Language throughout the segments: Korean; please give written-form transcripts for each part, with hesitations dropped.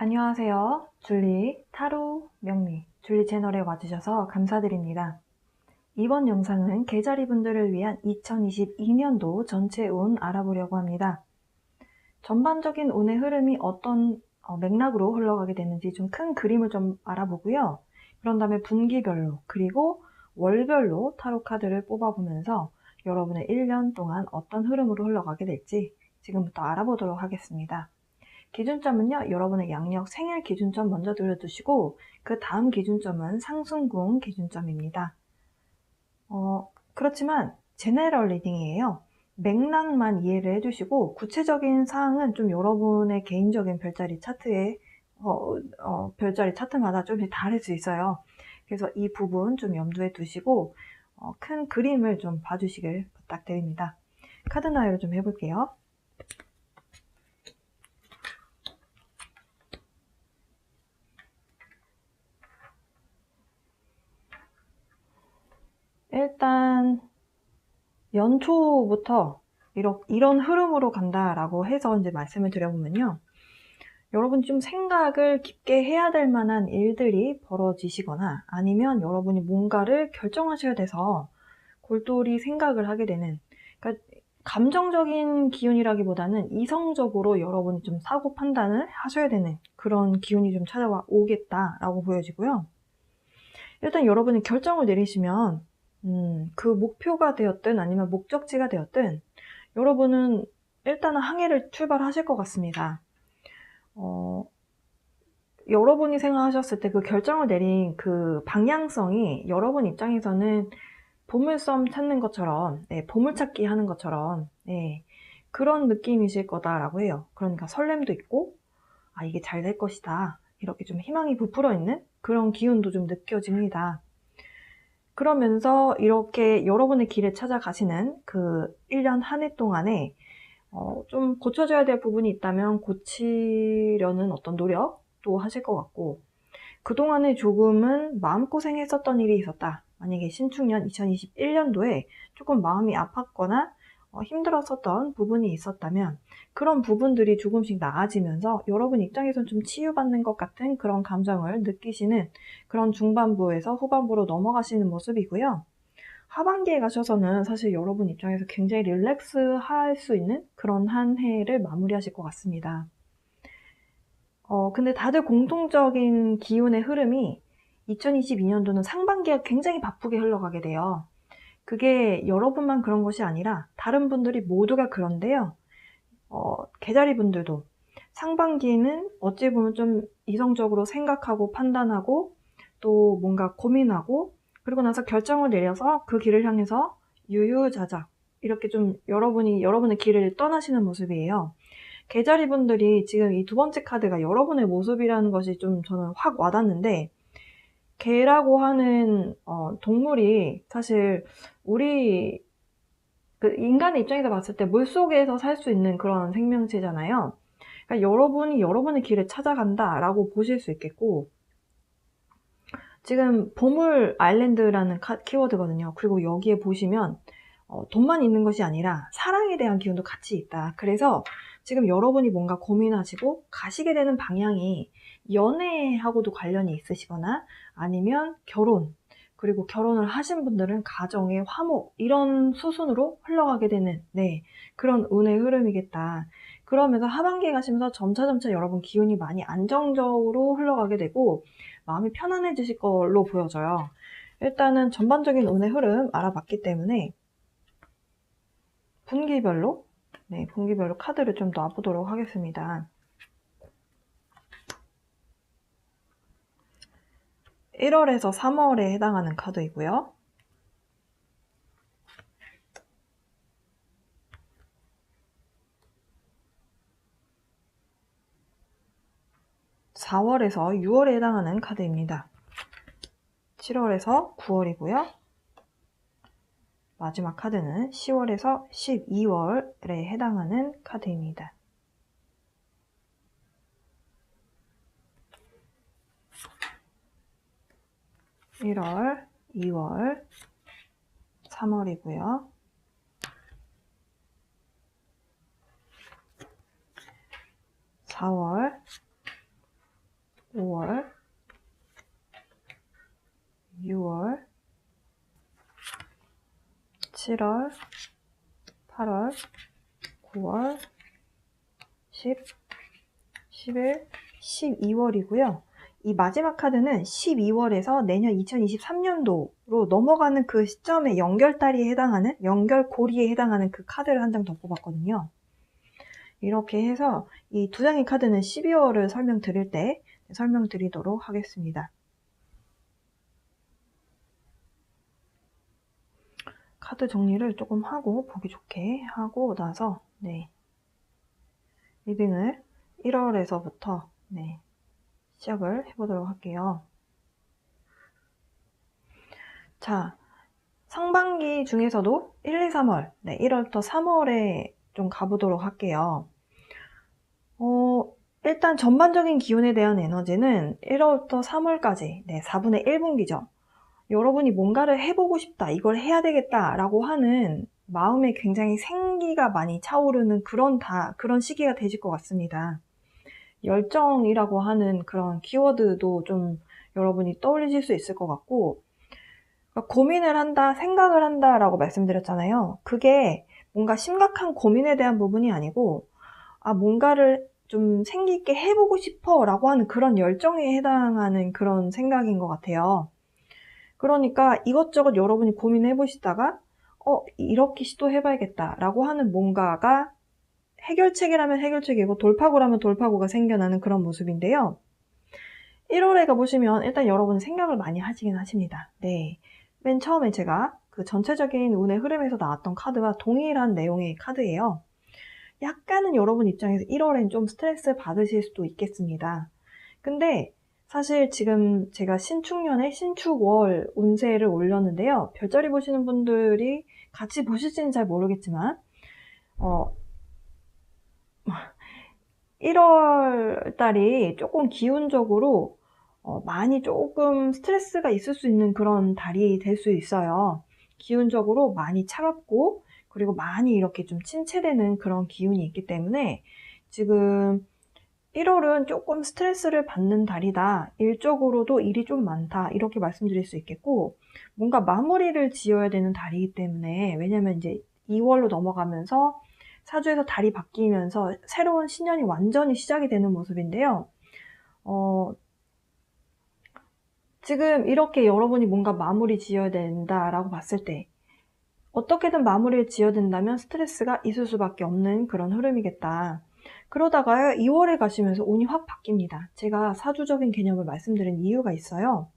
안녕하세요. 줄리, 타로, 명리, 줄리 채널에 와주셔서 감사드립니다. 이번 영상은 계자리분들을 위한 2022년도 전체 운 알아보려고 합니다. 전반적인 운의 흐름이 어떤 맥락으로 흘러가게 되는지 좀 큰 그림을 좀 알아보고요. 그런 다음에 분기별로 그리고 월별로 타로 카드를 뽑아보면서 여러분의 1년 동안 어떤 흐름으로 흘러가게 될지 지금부터 알아보도록 하겠습니다. 기준점은요, 여러분의 양력 생일 기준점 먼저 들어두시고 그 다음 기준점은 상승궁 기준점입니다. 그렇지만 제네럴 리딩이에요. 맥락만 이해를 해주시고 구체적인 사항은 좀 여러분의 개인적인 별자리 차트에 별자리 차트마다 좀 다를 수 있어요. 그래서 이 부분 좀 염두에 두시고 큰 그림을 좀 봐주시길 부탁드립니다. 카드 나열을 좀 해볼게요. 일단 연초부터 이런 흐름으로 간다라고 해서 이제 말씀을 드려보면요. 여러분이 좀 생각을 깊게 해야 될 만한 일들이 벌어지시거나 아니면 여러분이 뭔가를 결정하셔야 돼서 골똘히 생각을 하게 되는, 그러니까 감정적인 기운이라기보다는 이성적으로 여러분이 좀 사고 판단을 하셔야 되는 그런 기운이 좀 찾아와 오겠다라고 보여지고요. 일단 여러분이 결정을 내리시면 그 목표가 되었든 아니면 목적지가 되었든 여러분은 일단은 항해를 출발하실 것 같습니다. 여러분이 생각하셨을 때 그 결정을 내린 그 방향성이 여러분 입장에서는 보물섬 찾는 것처럼, 보물찾기 하는 것처럼, 그런 느낌이실 거다라고 해요. 그러니까 설렘도 있고, 아, 이게 잘 될 것이다. 이렇게 좀 희망이 부풀어 있는 그런 기운도 좀 느껴집니다. 그러면서 이렇게 여러분의 길을 찾아가시는 그 1년 한 해 동안에 좀 고쳐져야 될 부분이 있다면 고치려는 어떤 노력도 하실 것 같고, 그동안에 조금은 마음고생했었던 일이 있었다. 만약에 신축년 2021년도에 조금 마음이 아팠거나 힘들었었던 부분이 있었다면 그런 부분들이 조금씩 나아지면서 여러분 입장에선 좀 치유받는 것 같은 그런 감정을 느끼시는 그런 중반부에서 후반부로 넘어가시는 모습이고요. 하반기에 가셔서는 사실 여러분 입장에서 굉장히 릴렉스 할 수 있는 그런 한 해를 마무리하실 것 같습니다. 근데 다들 공통적인 기운의 흐름이 2022년도는 상반기가 굉장히 바쁘게 흘러가게 돼요. 그게 여러분만 그런 것이 아니라 다른 분들이 모두가 그런데요. 계자리 분들도 상반기에는 어찌 보면 좀 이성적으로 생각하고 판단하고 또 뭔가 고민하고 그리고 나서 결정을 내려서 그 길을 향해서 유유자적 이렇게 좀 여러분의 길을 떠나시는 모습이에요. 계자리 분들이 지금 이 두 번째 카드가 여러분의 모습이라는 것이 좀 저는 확 와닿는데, 개라고 하는 동물이 사실 우리 그 인간의 입장에서 봤을 때 물속에서 살 수 있는 그런 생명체잖아요. 그러니까 여러분이 여러분의 길을 찾아간다라고 보실 수 있겠고, 지금 보물 아일랜드라는 키워드거든요. 그리고 여기에 보시면 돈만 있는 것이 아니라 사랑에 대한 기운도 같이 있다. 그래서 지금 여러분이 뭔가 고민하시고 가시게 되는 방향이 연애하고도 관련이 있으시거나 아니면 결혼, 그리고 결혼을 하신 분들은 가정의 화목, 이런 수순으로 흘러가게 되는 그런 운의 흐름이겠다. 그러면서 하반기에 가시면서 점차 여러분 기운이 많이 안정적으로 흘러가게 되고 마음이 편안해지실 걸로 보여져요. 일단은 전반적인 운의 흐름 알아봤기 때문에 분기별로 카드를 좀 놔보도록 하겠습니다. 1월에서 3월에 해당하는 카드이고요. (4월에서 6월에) 해당하는 카드입니다. 7월에서 9월이고요. 마지막 카드는 10월에서 12월에 해당하는 카드입니다. (1월) (2월) (3월이고요) (4월) 5월, 6월, 7월, 8월, 9월, 10, 11, 12월이고요. 이 마지막 카드는 12월에서 내년 2023년도로 넘어가는 그 시점의 연결다리에 해당하는, 연결고리에 해당하는 그 카드를 한 장 더 뽑았거든요. 이렇게 해서 이 두 장의 카드는 12월을 설명드릴 때 설명드리도록 하겠습니다. 카드 정리를 조금 하고 보기 좋게 하고 나서 리딩을 1월에서부터 시작을 해보도록 할게요. 자, 상반기 중에서도 1, 2, 3월, 1월부터 3월에 좀 가보도록 할게요. 일단 전반적인 기운에 대한 에너지는 1월부터 3월까지 4분의 1분기죠. 여러분이 뭔가를 해보고 싶다, 이걸 해야 되겠다 라고 하는 마음에 굉장히 생기가 많이 차오르는 그런 시기가 되실 것 같습니다. 열정이라고 하는 그런 키워드도 좀 여러분이 떠올리실 수 있을 것 같고, 그러니까 고민을 한다, 생각을 한다 라고 말씀드렸잖아요. 그게 뭔가 심각한 고민에 대한 부분이 아니고, 뭔가를 좀 생기 있게 해보고 싶어 라고 하는 그런 열정에 해당하는 그런 생각인 것 같아요. 그러니까 이것저것 여러분이 고민해 보시다가 이렇게 시도해봐야겠다 라고 하는 뭔가가 해결책이라면 해결책이고 돌파구라면 돌파구가 생겨나는 그런 모습인데요. 1월에 가보시면 일단 여러분 생각을 많이 하시긴 하십니다. 맨 처음에 제가 그 전체적인 운의 흐름에서 나왔던 카드와 동일한 내용의 카드예요. 약간은 여러분 입장에서 1월엔 좀 스트레스 받으실 수도 있겠습니다. 근데 사실 지금 제가 신축년의 신축월 운세를 올렸는데요. 별자리 보시는 분들이 같이 보실지는 잘 모르겠지만 1월 달이 조금 기운적으로 많이 조금 스트레스가 있을 수 있는 그런 달이 될 수 있어요. 기운적으로 많이 차갑고 그리고 많이 이렇게 좀 침체되는 그런 기운이 있기 때문에 지금 1월은 조금 스트레스를 받는 달이다. 일적으로도 일이 좀 많다. 이렇게 말씀드릴 수 있겠고, 뭔가 마무리를 지어야 되는 달이기 때문에, 왜냐면 이제 2월로 넘어가면서 사주에서 달이 바뀌면서 새로운 신년이 완전히 시작이 되는 모습인데요. 지금 이렇게 여러분이 뭔가 마무리 지어야 된다라고 봤을 때, 어떻게든 마무리를 지어야 된다면 스트레스가 있을 수밖에 없는 그런 흐름이겠다. 그러다가 2월에 가시면서 운이 확 바뀝니다. 제가 사주적인 개념을 말씀드린 이유가 있어요.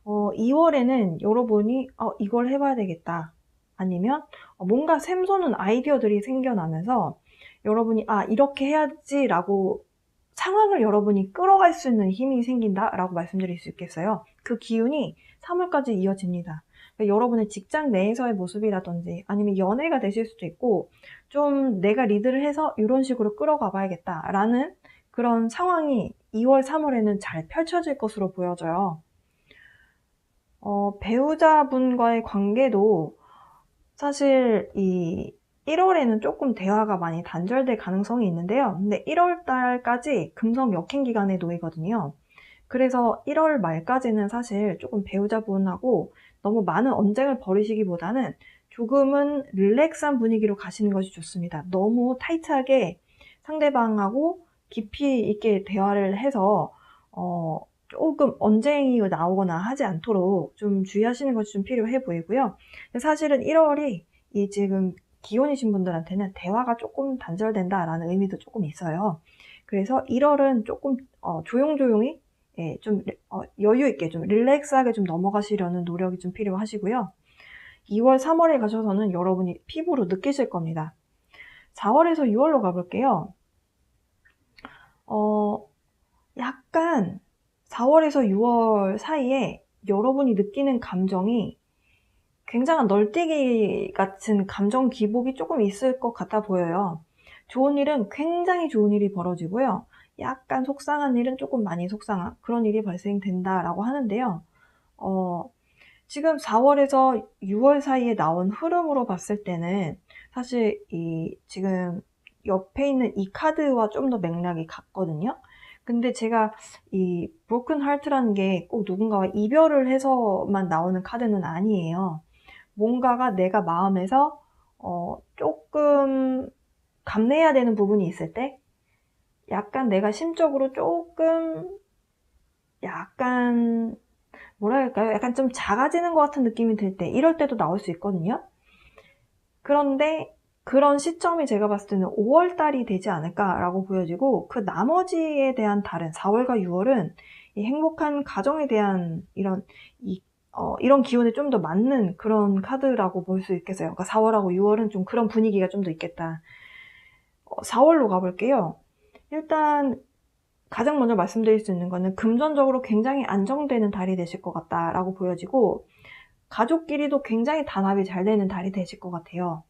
2월에는 여러분이 이걸 해봐야 되겠다. 아니면 뭔가 샘솟는 아이디어들이 생겨나면서 여러분이 이렇게 해야지 라고 상황을 여러분이 끌어갈 수 있는 힘이 생긴다 라고 말씀드릴 수 있겠어요. 그 기운이 3월까지 이어집니다. 그러니까 여러분의 직장 내에서의 모습이라든지 아니면 연애가 되실 수도 있고 좀 내가 리드를 해서 이런 식으로 끌어가 봐야겠다 라는 그런 상황이 2월, 3월에는 잘 펼쳐질 것으로 보여져요. 배우자분과의 관계도 사실 이 1월에는 조금 대화가 많이 단절될 가능성이 있는데요. 근데 1월 달까지 금성 역행 기간에 놓이거든요. 그래서 1월 말까지는 사실 조금 배우자분하고 너무 많은 언쟁을 벌이시기보다는 조금은 릴렉스한 분위기로 가시는 것이 좋습니다. 너무 타이트하게 상대방하고 깊이 있게 대화를 해서 조금 언쟁이 나오거나 하지 않도록 좀 주의하시는 것이 좀 필요해 보이고요. 사실은 1월이 이 지금 기혼이신 분들한테는 대화가 조금 단절된다라는 의미도 조금 있어요. 그래서 1월은 조금 조용조용히 좀 여유 있게 좀 릴렉스하게 좀 넘어가시려는 노력이 좀 필요하시고요. 2월, 3월에 가셔서는 여러분이 피부로 느끼실 겁니다. 4월에서 6월로 가볼게요. 약간 4월에서 6월 사이에 여러분이 느끼는 감정이 굉장한 널뛰기 같은 감정 기복이 조금 있을 것 같아 보여요. 좋은 일은 굉장히 좋은 일이 벌어지고요. 약간 속상한 일은 조금 많이 속상한 그런 일이 발생된다라고 하는데요. 지금 4월에서 6월 사이에 나온 흐름으로 봤을 때는 사실 지금 옆에 있는 이 카드와 좀 더 맥락이 같거든요. 근데 제가 이 broken heart라는 게 꼭 누군가와 이별을 해서만 나오는 카드는 아니에요. 뭔가가 내가 마음에서 조금 감내해야 되는 부분이 있을 때, 약간 내가 심적으로 조금, 약간 뭐랄까요? 약간 좀 작아지는 것 같은 느낌이 들 때, 이럴 때도 나올 수 있거든요. 그런데 그런 시점이 제가 봤을 때는 5월달이 되지 않을까라고 보여지고, 그 나머지에 대한 달은 4월과 6월은 이 행복한 가정에 대한 이런 기운에 좀 더 맞는 그런 카드라고 볼 수 있겠어요. 그러니까 4월하고 6월은 좀 그런 분위기가 좀 더 있겠다. 4월로 가볼게요. 일단 가장 먼저 말씀드릴 수 있는 거는 금전적으로 굉장히 안정되는 달이 되실 것 같다라고 보여지고, 가족끼리도 굉장히 단합이 잘 되는 달이 되실 것 같아요.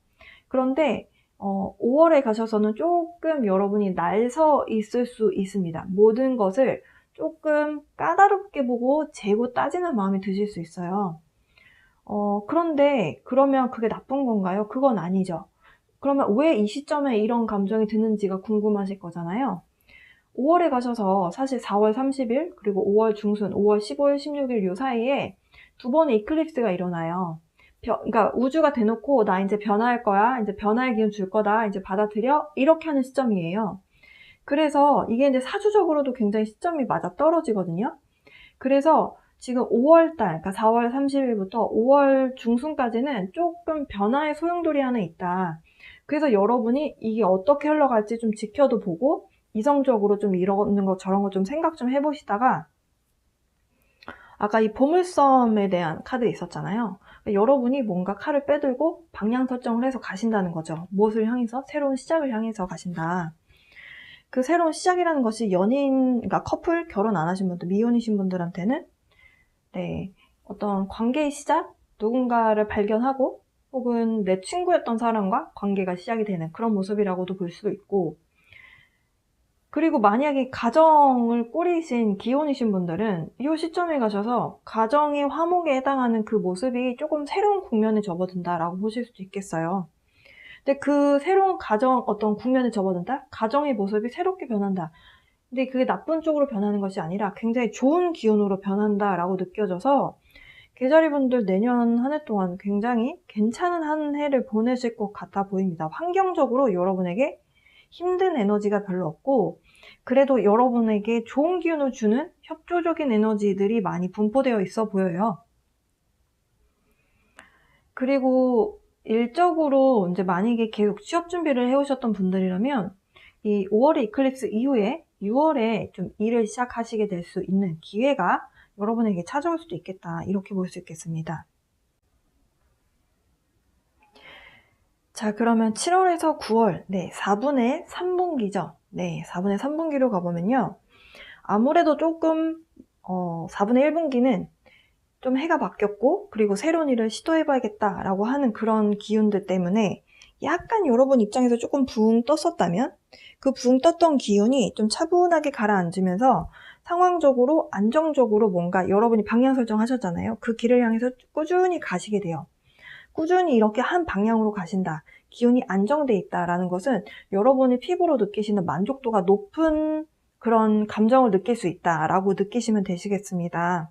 그런데 5월에 가셔서는 조금 여러분이 날서 있을 수 있습니다. 모든 것을 조금 까다롭게 보고 재고 따지는 마음이 드실 수 있어요. 그런데 그러면 그게 나쁜 건가요? 그건 아니죠. 그러면 왜 이 시점에 이런 감정이 드는지가 궁금하실 거잖아요. 5월에 가셔서 사실 4월 30일 그리고 5월 중순, 5월 15일, 16일 요 사이에 두 번의 이클립스가 일어나요. 그러니까 우주가 대놓고 나 이제 변화할 거야, 이제 변화의 기운 줄 거다, 이제 받아들여, 이렇게 하는 시점이에요. 그래서 이게 이제 사주적으로도 굉장히 시점이 맞아 떨어지거든요. 그래서 지금 5월달, 그러니까 4월 30일부터 5월 중순까지는 조금 변화의 소용돌이 하나 있다. 그래서 여러분이 이게 어떻게 흘러갈지 좀 지켜도 보고, 이성적으로 좀 이러는 거 저런 거 좀 생각 좀 해보시다가, 아까 이 보물섬에 대한 카드 있었잖아요. 여러분이 뭔가 칼을 빼들고 방향 설정을 해서 가신다는 거죠. 무엇을 향해서? 새로운 시작을 향해서 가신다. 그 새로운 시작이라는 것이 연인, 그러니까 커플, 결혼 안 하신 분들, 미혼이신 분들한테는 네, 어떤 관계의 시작? 누군가를 발견하고 혹은 내 친구였던 사람과 관계가 시작이 되는 그런 모습이라고도 볼 수도 있고, 그리고 만약에 가정을 꾸리신 기혼이신 분들은 이 시점에 가셔서 가정의 화목에 해당하는 그 모습이 조금 새로운 국면에 접어든다라고 보실 수도 있겠어요. 근데 그 새로운 가정 어떤 국면에 접어든다? 가정의 모습이 새롭게 변한다. 근데 그게 나쁜 쪽으로 변하는 것이 아니라 굉장히 좋은 기운으로 변한다라고 느껴져서 계자리분들 내년 한 해 동안 굉장히 괜찮은 한 해를 보내실 것 같아 보입니다. 환경적으로 여러분에게 힘든 에너지가 별로 없고, 그래도 여러분에게 좋은 기운을 주는 협조적인 에너지들이 많이 분포되어 있어 보여요. 그리고 일적으로 이제 만약에 계속 취업 준비를 해오셨던 분들이라면 이 5월의 이클립스 이후에 6월에 좀 일을 시작하시게 될 수 있는 기회가 여러분에게 찾아올 수도 있겠다, 이렇게 볼 수 있겠습니다. 자, 그러면 7월에서 9월, 네, 4분의 3분기죠. 네, 4분의 3분기로 가보면요. 아무래도 조금 4분의 1분기는 좀 해가 바뀌었고, 그리고 새로운 일을 시도해봐야겠다라고 하는 그런 기운들 때문에 약간 여러분 입장에서 조금 붕 떴었다면, 그 붕 떴던 기운이 좀 차분하게 가라앉으면서 상황적으로 안정적으로 뭔가 여러분이 방향 설정하셨잖아요. 그 길을 향해서 꾸준히 가시게 돼요. 꾸준히 이렇게 한 방향으로 가신다, 기운이 안정돼 있다라는 것은 여러분이 피부로 느끼시는 만족도가 높은 그런 감정을 느낄 수 있다라고 느끼시면 되시겠습니다.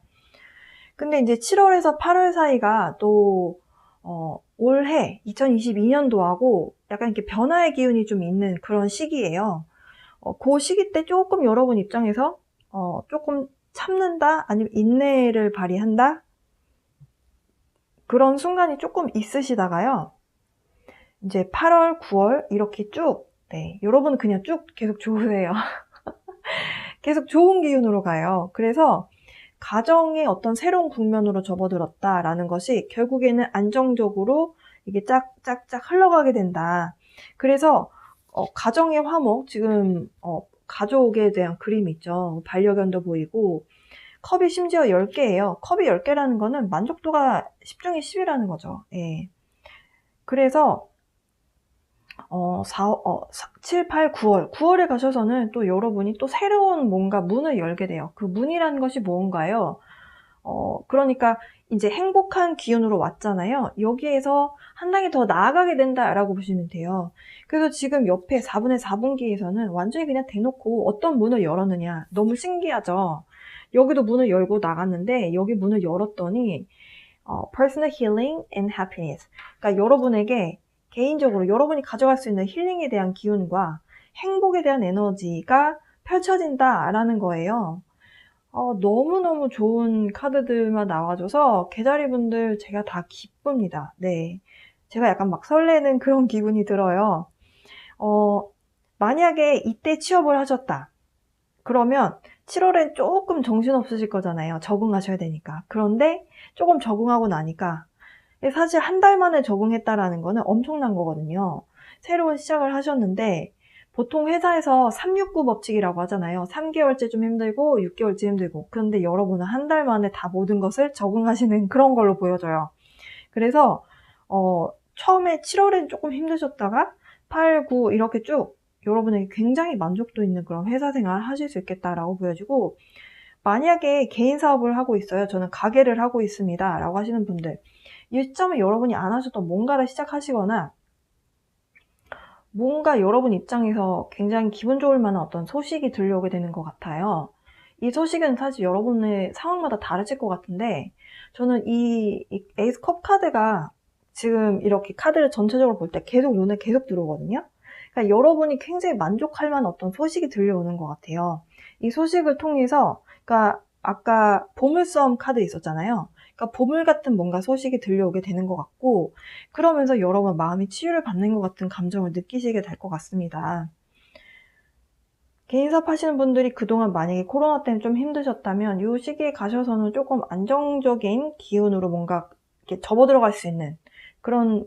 근데 이제 7월에서 8월 사이가 또 올해 2022년도하고 약간 이렇게 변화의 기운이 좀 있는 그런 시기예요. 그 시기 때 조금 여러분 입장에서 조금 참는다, 아니면 인내를 발휘한다, 그런 순간이 조금 있으시다가요. 이제 8월, 9월 이렇게 쭉, 네, 여러분은 그냥 쭉 계속 좋으세요. 계속 좋은 기운으로 가요. 그래서 가정의 어떤 새로운 국면으로 접어들었다라는 것이 결국에는 안정적으로 이게 짝짝짝 흘러가게 된다. 그래서 가정의 화목, 지금 가족에 대한 그림이 있죠. 반려견도 보이고, 컵이 심지어 10개예요. 컵이 10개라는 거는 만족도가 10 중에 10이라는 거죠. 예. 그래서 7, 8, 9월. 9월에 가셔서는 또 여러분이 또 새로운 뭔가 문을 열게 돼요. 그 문이라는 것이 뭔가요? 그러니까 이제 행복한 기운으로 왔잖아요. 여기에서 한 단계 더 나아가게 된다라고 보시면 돼요. 그래서 지금 옆에 4분의 4분기에서는 완전히 그냥 대놓고 어떤 문을 열었느냐. 너무 신기하죠? 여기도 문을 열고 나갔는데 여기 문을 열었더니 personal healing and happiness. 그러니까 여러분에게 개인적으로 여러분이 가져갈 수 있는 힐링에 대한 기운과 행복에 대한 에너지가 펼쳐진다라는 거예요. 너무너무 좋은 카드들만 나와줘서 개자리분들 제가 다 기쁩니다. 네. 제가 약간 막 설레는 그런 기분이 들어요. 만약에 이때 취업을 하셨다. 그러면 7월엔 조금 정신없으실 거잖아요. 적응하셔야 되니까. 그런데 조금 적응하고 나니까 사실 한 달 만에 적응했다라는 거는 엄청난 거거든요. 새로운 시작을 하셨는데 보통 회사에서 369 법칙이라고 하잖아요. 3개월째 좀 힘들고 6개월째 힘들고. 그런데 여러분은 한 달 만에 다 모든 것을 적응하시는 그런 걸로 보여져요. 그래서 처음에 7월엔 조금 힘드셨다가 8, 9 이렇게 쭉 여러분에게 굉장히 만족도 있는 그런 회사 생활 하실 수 있겠다라고 보여지고, 만약에 개인 사업을 하고 있어요. 저는 가게를 하고 있습니다. 라고 하시는 분들, 일점에 여러분이 안 하셨던 뭔가를 시작하시거나 뭔가 여러분 입장에서 굉장히 기분 좋을 만한 어떤 소식이 들려오게 되는 것 같아요. 이 소식은 사실 여러분의 상황마다 다르실 것 같은데, 저는 이 에이스 컵 카드가 지금 이렇게 카드를 전체적으로 볼 때 계속 눈에 계속 들어오거든요. 그러니까 여러분이 굉장히 만족할 만한 어떤 소식이 들려오는 것 같아요. 이 소식을 통해서, 그러니까 아까 보물섬 카드 있었잖아요. 그러니까 보물 같은 뭔가 소식이 들려오게 되는 것 같고, 그러면서 여러분 마음이 치유를 받는 것 같은 감정을 느끼시게 될 것 같습니다. 개인 사업 하시는 분들이 그동안 만약에 코로나 때문에 좀 힘드셨다면 이 시기에 가셔서는 조금 안정적인 기운으로 뭔가 이렇게 접어들어갈 수 있는 그런,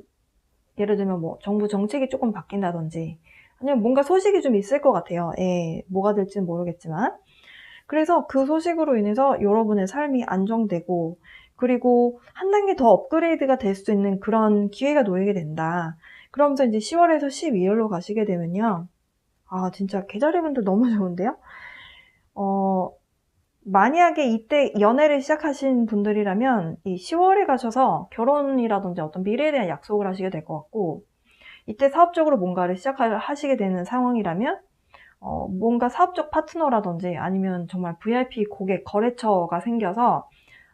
예를 들면 뭐 정부 정책이 조금 바뀐다든지 아니면 뭔가 소식이 좀 있을 것 같아요. 예, 뭐가 될지는 모르겠지만. 그래서 그 소식으로 인해서 여러분의 삶이 안정되고, 그리고 한 단계 더 업그레이드가 될 수 있는 그런 기회가 놓이게 된다. 그러면서 이제 10월에서 12월로 가시게 되면요. 진짜 계절이분들 너무 좋은데요? 만약에 이때 연애를 시작하신 분들이라면 이 10월에 가셔서 결혼이라든지 어떤 미래에 대한 약속을 하시게 될 것 같고, 이때 사업적으로 뭔가를 시작하시게 되는 상황이라면 뭔가 사업적 파트너라든지 아니면 정말 VIP 고객 거래처가 생겨서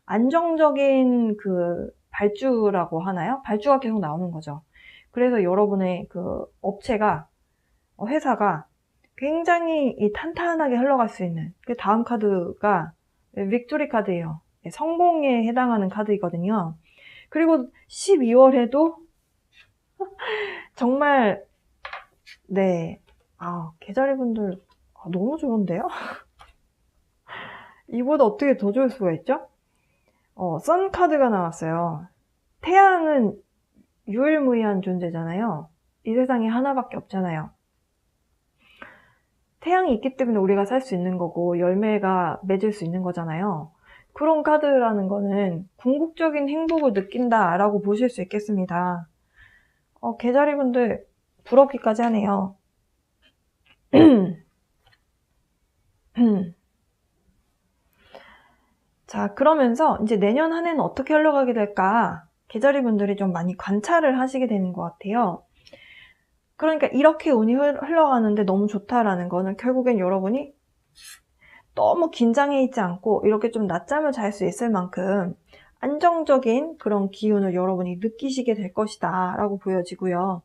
안정적인 그 발주라고 하나요? 발주가 계속 나오는 거죠. 그래서 여러분의 그 업체가, 회사가 굉장히 탄탄하게 흘러갈 수 있는, 그 다음 카드가 빅토리 카드예요. 성공에 해당하는 카드이거든요. 그리고 12월에도 정말, 네, 계자리분들 너무 좋은데요? 이보다 어떻게 더 좋을 수가 있죠? 선 카드가 나왔어요. 태양은 유일무이한 존재잖아요. 이 세상에 하나밖에 없잖아요. 태양이 있기 때문에 우리가 살 수 있는 거고 열매가 맺을 수 있는 거잖아요. 그런 카드라는 거는 궁극적인 행복을 느낀다라고 보실 수 있겠습니다. 계자리분들 부럽기까지 하네요. 자, 그러면서 이제 내년 한 해는 어떻게 흘러가게 될까? 계자리분들이 좀 많이 관찰을 하시게 되는 것 같아요. 그러니까 이렇게 운이 흘러가는데 너무 좋다라는 거는 결국엔 여러분이 너무 긴장해 있지 않고 이렇게 좀 낮잠을 잘 수 있을 만큼 안정적인 그런 기운을 여러분이 느끼시게 될 것이다 라고 보여지고요.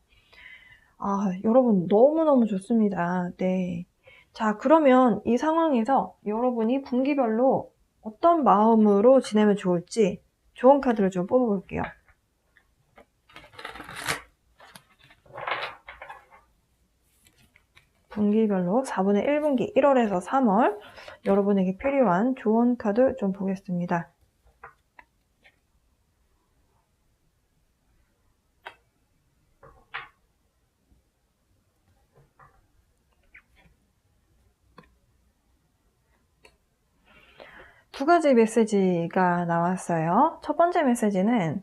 여러분 너무너무 좋습니다. 네. 자, 그러면 이 상황에서 여러분이 분기별로 어떤 마음으로 지내면 좋을지 좋은 카드를 좀 뽑아볼게요. 분기별로 4분의 1분기 1월에서 3월 여러분에게 필요한 좋은 카드 좀 보겠습니다. 두 가지 메시지가 나왔어요. 첫 번째 메시지는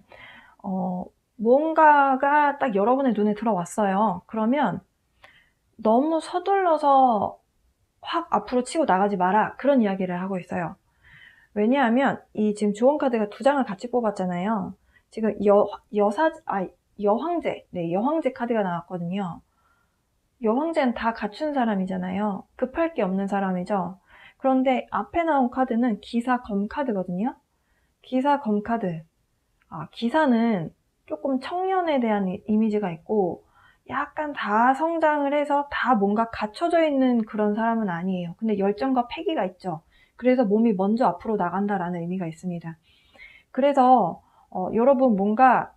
뭔가가 딱 여러분의 눈에 들어왔어요. 그러면 너무 서둘러서 확 앞으로 치고 나가지 마라, 그런 이야기를 하고 있어요. 왜냐하면 이 지금 조언 카드가 두 장을 같이 뽑았잖아요. 지금 여황제, 네, 여황제 카드가 나왔거든요. 여황제는 다 갖춘 사람이잖아요. 급할 게 없는 사람이죠. 그런데 앞에 나온 카드는 기사 검 카드거든요. 기사 검 카드. 기사는 조금 청년에 대한 이미지가 있고 약간 다 성장을 해서 다 뭔가 갖춰져 있는 그런 사람은 아니에요. 근데 열정과 패기가 있죠. 그래서 몸이 먼저 앞으로 나간다라는 의미가 있습니다. 그래서 여러분 뭔가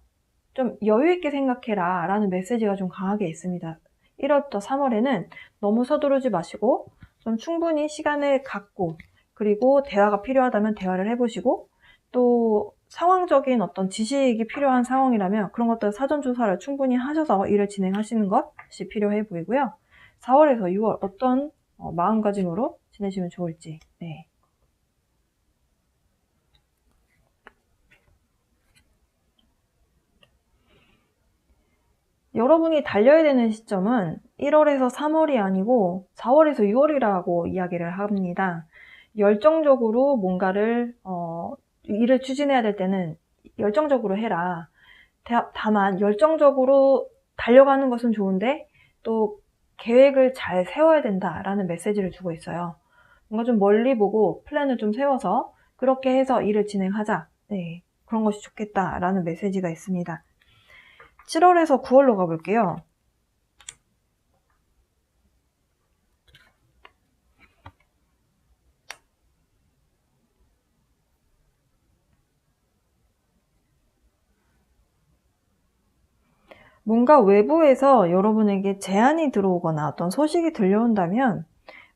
좀 여유 있게 생각해라 라는 메시지가 좀 강하게 있습니다. 1월부터 3월에는 너무 서두르지 마시고 좀 충분히 시간을 갖고, 그리고 대화가 필요하다면 대화를 해보시고, 또 상황적인 어떤 지식이 필요한 상황이라면 그런 것들 사전 조사를 충분히 하셔서 일을 진행하시는 것이 필요해 보이고요. 4월에서 6월 어떤 마음가짐으로 지내시면 좋을지. 네. 여러분이 달려야 되는 시점은 1월에서 3월이 아니고 4월에서 6월이라고 이야기를 합니다. 열정적으로 뭔가를 일을 추진해야 될 때는 열정적으로 해라. 다만 열정적으로 달려가는 것은 좋은데 또 계획을 잘 세워야 된다라는 메시지를 주고 있어요. 뭔가 좀 멀리 보고 플랜을 좀 세워서 그렇게 해서 일을 진행하자. 네, 그런 것이 좋겠다라는 메시지가 있습니다. 7월에서 9월로 가볼게요. 뭔가 외부에서 여러분에게 제안이 들어오거나 어떤 소식이 들려온다면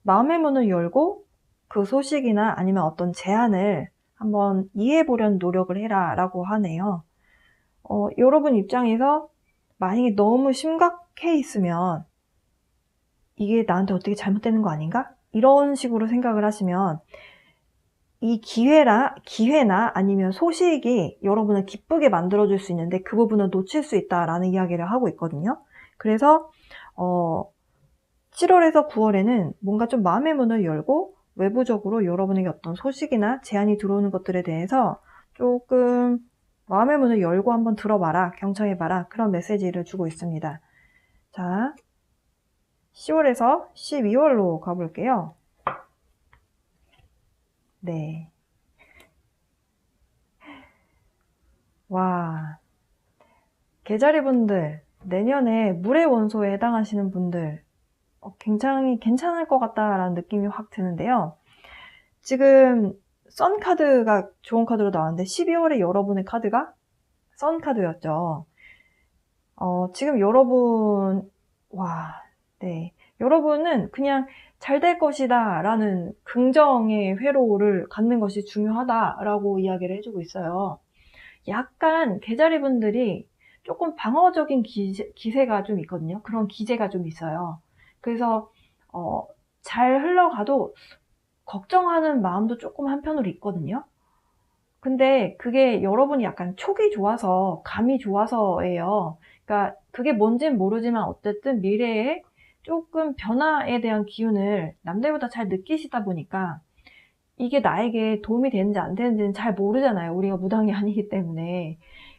마음의 문을 열고 그 소식이나 아니면 어떤 제안을 한번 이해해 보려는 노력을 해라 라고 하네요. 여러분 입장에서 만약에 너무 심각해 있으면 이게 나한테 어떻게 잘못되는 거 아닌가? 이런 식으로 생각을 하시면 이 기회나 아니면 소식이 여러분을 기쁘게 만들어줄 수 있는데 그 부분을 놓칠 수 있다라는 이야기를 하고 있거든요. 그래서 7월에서 9월에는 뭔가 좀 마음의 문을 열고 외부적으로 여러분에게 어떤 소식이나 제안이 들어오는 것들에 대해서 조금 마음의 문을 열고 한번 들어봐라, 경청해봐라, 그런 메시지를 주고 있습니다. 자, 10월에서 12월로 가볼게요. 네. 와, 개자리분들, 내년에 물의 원소에 해당하시는 분들 굉장히 괜찮을 것 같다라는 느낌이 확 드는데요. 지금 선 카드가 좋은 카드로 나왔는데 12월에 여러분의 카드가 선 카드였죠. 지금 네. 여러분은 그냥 잘 될 것이다 라는 긍정의 회로를 갖는 것이 중요하다라고 이야기를 해주고 있어요. 약간 개자리분들이 조금 방어적인 기세가 좀 있거든요. 그런 기제가 좀 있어요. 그래서 잘 흘러가도 걱정하는 마음도 조금 한편으로 있거든요. 근데 그게 여러분이 약간 촉이 좋아서, 감이 좋아서예요. 그러니까 그게 뭔진 모르지만 어쨌든 미래에 조금 변화에 대한 기운을 남들보다 잘 느끼시다 보니까 이게 나에게 도움이 되는지 안 되는지는 잘 모르잖아요. 우리가 무당이 아니기 때문에.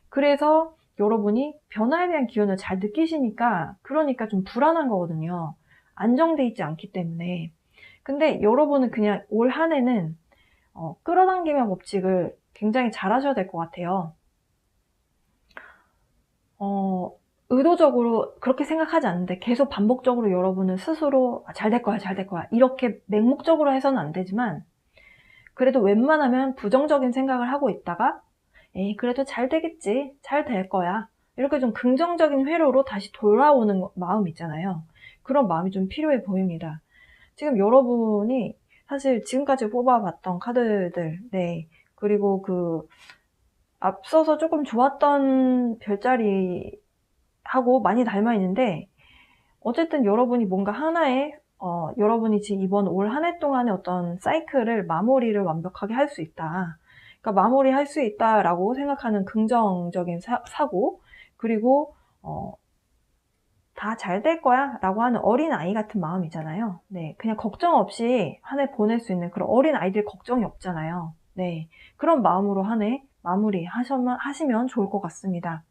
그래서 여러분이 변화에 대한 기운을 잘 느끼시니까 그러니까 좀 불안한 거거든요. 안정돼 있지 않기 때문에. 근데 여러분은 그냥 올 한 해는 끌어당김의 법칙을 굉장히 잘 하셔야 될 것 같아요. 의도적으로 그렇게 생각하지 않는데 계속 반복적으로 여러분은 스스로 잘 될 거야, 잘 될 거야 이렇게 맹목적으로 해서는 안 되지만 그래도 웬만하면 부정적인 생각을 하고 있다가 에이 그래도 잘 되겠지, 잘 될 거야 이렇게 좀 긍정적인 회로로 다시 돌아오는 마음 있잖아요. 그런 마음이 좀 필요해 보입니다. 지금 여러분이 사실 지금까지 뽑아봤던 카드들, 네, 그리고 그 앞서서 조금 좋았던 별자리하고 많이 닮아 있는데 어쨌든 여러분이 뭔가 하나의 여러분이 지금 이번 올 한 해 동안의 어떤 사이클을 마무리를 완벽하게 할 수 있다. 그러니까 마무리할 수 있다라고 생각하는 긍정적인 사고, 그리고 다 잘 될 거야 라고 하는 어린아이 같은 마음이잖아요. 네, 그냥 걱정 없이 한 해 보낼 수 있는 그런 어린아이들 걱정이 없잖아요. 네, 그런 마음으로 한 해 마무리 하시면 좋을 것 같습니다.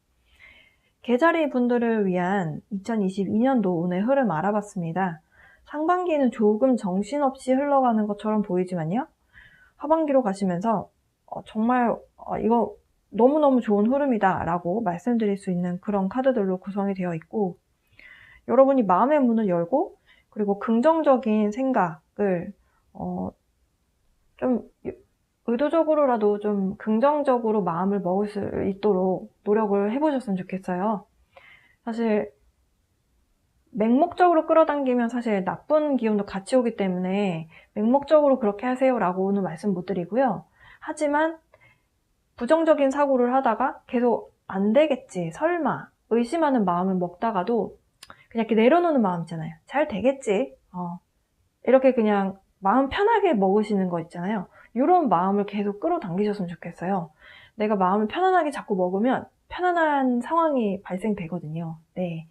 개자리 분들을 위한 2022년도 운의 흐름 알아봤습니다. 상반기는 조금 정신없이 흘러가는 것처럼 보이지만요. 하반기로 가시면서 정말 이거 너무너무 좋은 흐름이다 라고 말씀드릴 수 있는 그런 카드들로 구성이 되어 있고, 여러분이 마음의 문을 열고 그리고 긍정적인 생각을 좀 의도적으로라도 좀 긍정적으로 마음을 먹을 수 있도록 노력을 해보셨으면 좋겠어요. 사실 맹목적으로 끌어당기면 사실 나쁜 기운도 같이 오기 때문에 맹목적으로 그렇게 하세요 라고는 말씀 못 드리고요. 하지만 부정적인 사고를 하다가 계속 안 되겠지, 설마 의심하는 마음을 먹다가도 그냥 이렇게 내려놓는 마음 있잖아요. 잘 되겠지, 이렇게 그냥 마음 편하게 먹으시는 거 있잖아요. 이런 마음을 계속 끌어당기셨으면 좋겠어요. 내가 마음을 편안하게 자꾸 먹으면 편안한 상황이 발생되거든요. 네.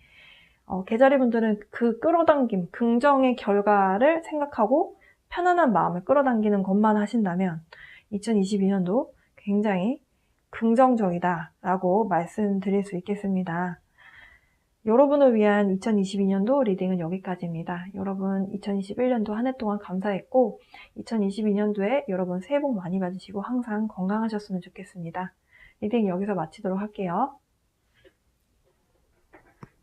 개자리 분들은 그 끌어당김, 긍정의 결과를 생각하고 편안한 마음을 끌어당기는 것만 하신다면 2022년도 굉장히 긍정적이다 라고 말씀드릴 수 있겠습니다. 여러분을 위한 2022년도 리딩은 여기까지입니다. 여러분 2021년도 한 해 동안 감사했고 2022년도에 여러분 새해 복 많이 받으시고 항상 건강하셨으면 좋겠습니다. 리딩 여기서 마치도록 할게요.